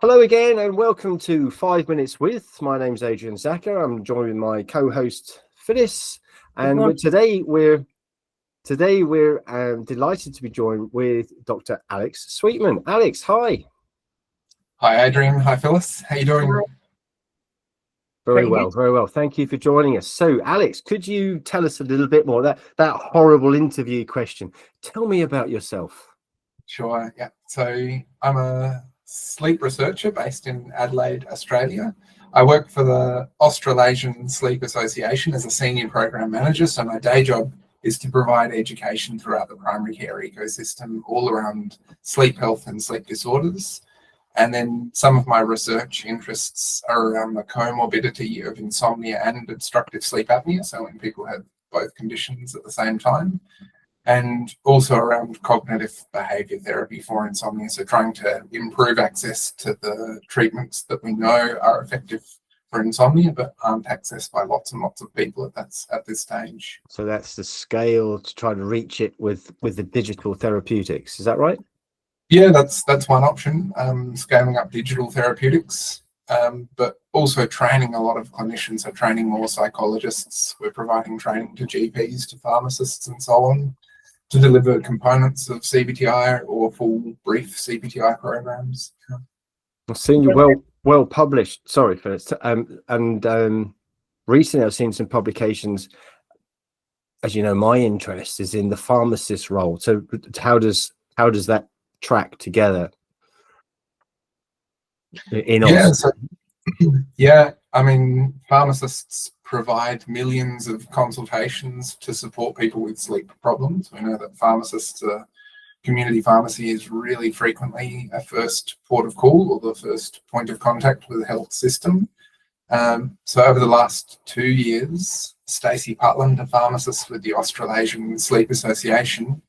Hello again, and welcome to 5 Minutes With. My name's Adrian. I'm joined with my co-host Phyllis, and today we're delighted to be joined with Dr. Alex Sweetman. Alex, hi. Hi, Adrian. Hi, Phyllis. How you doing? Very well. Thank you for joining us. So, Alex, could you tell us a little bit more that horrible interview question? Tell me about yourself. Sure. Yeah. So I'm a sleep researcher based in Adelaide, Australia. I work for the Australasian Sleep Association as a senior program manager. So my day job is to provide education throughout the primary care ecosystem all around sleep health and sleep disorders. And then some of my research interests are around the comorbidity of insomnia and obstructive sleep apnea. So when people have both conditions at the same time. And also around cognitive behaviour therapy for insomnia, so trying to improve access to the treatments that we know are effective for insomnia, but aren't accessed by lots and lots of people at this stage. So that's the scale to try to reach it with the digital therapeutics. Is that right? Yeah, that's one option, scaling up digital therapeutics, but also training a lot of clinicians, so training more psychologists. We're providing training to GPs, to pharmacists and so on, to deliver components of CBTI or full brief CBTI programs. I've seen you well published. Sorry, Phyllis. Recently I've seen some publications. As you know, my interest is in the pharmacist role. So how does that track together? I mean, pharmacists provide millions of consultations to support people with sleep problems. We know that community pharmacy is really frequently a first port of call or the first point of contact with the health system. So over the last 2 years, Stacey Putland, a pharmacist with the Australasian Sleep Association,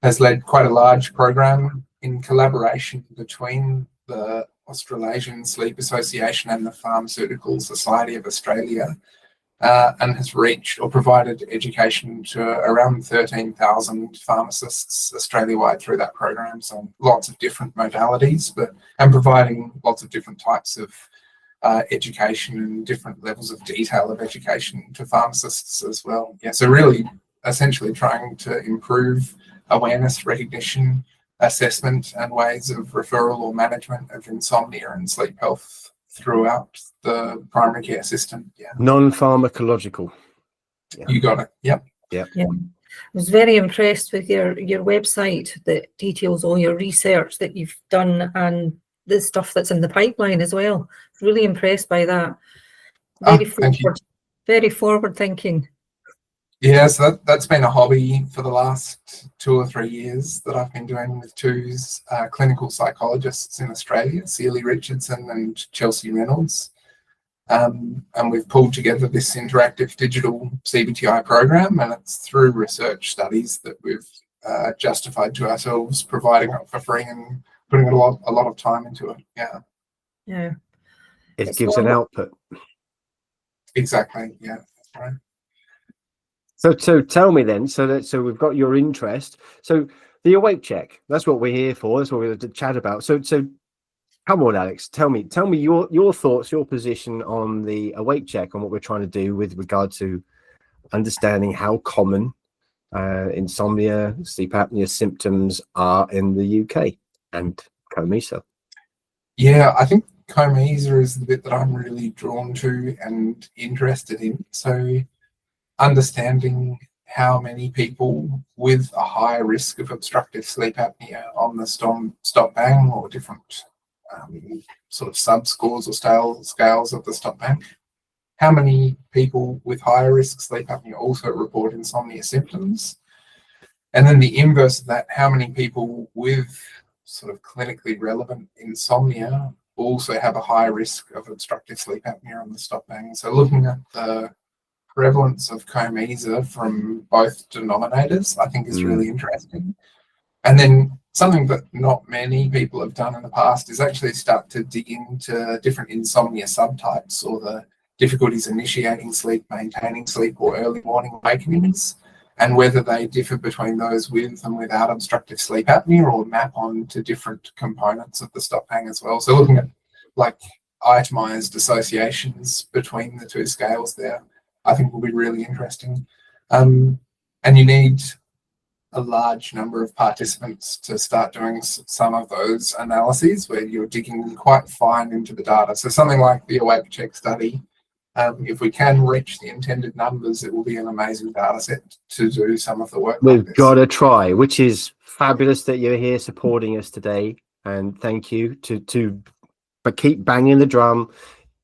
has led quite a large program in collaboration between the Australasian Sleep Association and the Pharmaceutical Society of Australia, and has reached or provided education to around 13,000 pharmacists Australia-wide through that program. So lots of different modalities, and providing lots of different types of education and different levels of detail of education to pharmacists as well. Yeah, so really essentially trying to improve awareness, recognition, assessment and ways of referral or management of insomnia and sleep health throughout the primary care system. Yeah. Non-pharmacological. Yeah. You got it. Yep. Yeah. I was very impressed with your website that details all your research that you've done and the stuff that's in the pipeline as well. Really impressed by that. Very forward thinking. Yeah, so that's been a hobby for the last 2 or 3 years that I've been doing with two clinical psychologists in Australia, Celia Richardson and Chelsea Reynolds. And we've pulled together this interactive digital CBTI program, and it's through research studies that we've justified to ourselves providing it for free and putting a lot of time into it. Yeah. It gives an output. Exactly. Yeah, that's right. So tell me then, so we've got your interest. So the awake check, that's what we're here for. That's what we're going to chat about. So come on, Alex, tell me your thoughts, your position on the awake check, on what we're trying to do with regard to understanding how common insomnia, sleep apnea symptoms are in the UK and COMISA. Yeah, I think COMISA is the bit that I'm really drawn to and interested in. So understanding how many people with a high risk of obstructive sleep apnea on the stop bang or different sort of sub-scores or scales of the stop bang, how many people with higher risk sleep apnea also report insomnia symptoms? And then the inverse of that, how many people with sort of clinically relevant insomnia also have a high risk of obstructive sleep apnea on the stop bang? So looking at the prevalence of COMISA from both denominators, I think is really interesting. And then something that not many people have done in the past is actually start to dig into different insomnia subtypes or the difficulties initiating sleep, maintaining sleep, or early morning awakenings, and whether they differ between those with and without obstructive sleep apnea or map on to different components of the stop bang as well. So looking at like itemized associations between the two scales there, I think will be really interesting. And you need a large number of participants to start doing some of those analyses where you're digging quite fine into the data. So something like the Awake Check study, if we can reach the intended numbers, it will be an amazing data set to do some of the work. We've got to try, which is fabulous that you're here supporting us today. And thank you but keep banging the drum,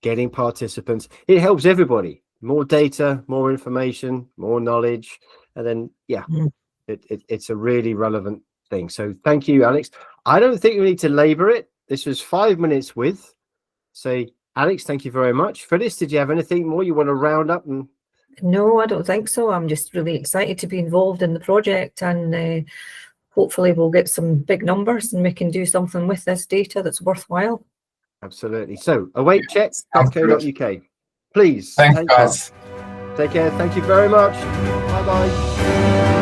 getting participants. It helps everybody. More data, more information, more knowledge. And then, yeah, it's a really relevant thing. So thank you, Alex. I don't think we need to labor it. This was 5 minutes with. So, Alex, thank you very much. Phyllis, did you have anything more you want to round up? And no, I don't think so. I'm just really excited to be involved in the project, and hopefully we'll get some big numbers and we can do something with this data that's worthwhile. Absolutely. So, awakecheck.co.uk. Please. Thanks, guys. Take care. Thank you very much. Bye-bye.